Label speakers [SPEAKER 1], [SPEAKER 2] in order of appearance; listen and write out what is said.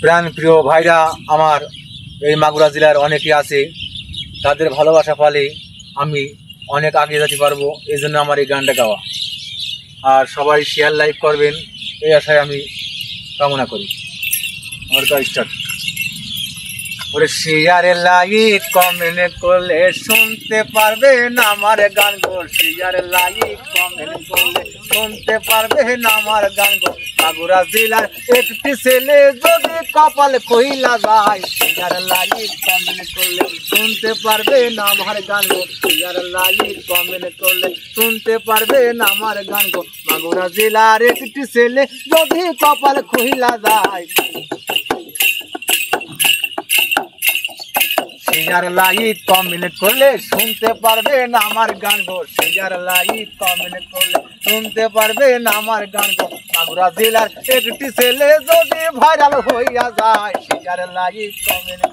[SPEAKER 1] প্রাণ প্রিয় ভাইরা আমার এই মাগুরা জেলার অনেকে আছে, তাদের ভালোবাসা পালে আমি অনেক আগে যেতে পারবো, এই জন্য আমার এই গানটা গাওয়া। আর সবাই শেয়ার লাইক করবেন এই আশায় আমি কামনা করি। আমার গান স্টার্ট। ওরে শেয়ারে লাইক কমেন্ট করলে শুনতে পারবেন আমার গান গো, শেয়ারে লাইক কমেন্ট করলে শুনতে পারবেন আমার গান গো। মাগুরা জেলার একটি ছেলে যদি কপাল কইলা যায়, শেয়ারে লাইক কমেন্ট করলে শুনতে পারবেন আমার গান গো, শেয়ারে লাইক কমেন্ট করলে শুনতে পারবেন আমার গান গো। মাগুরা জেলার একটি ছেলে যদি কপাল কইলা যায়, শেয়ার লাইক কমেন্ট করলে শুনতে পারবেন আমার গান গো, শেয়ার লাইক কমেন্ট করলে শুনতে পারবেন আমার গান গো। মাগুরা জেলার একটি ছেলে যদি ভাইরাল হইয়া যায়, শেয়ার লাইক কমেন্ট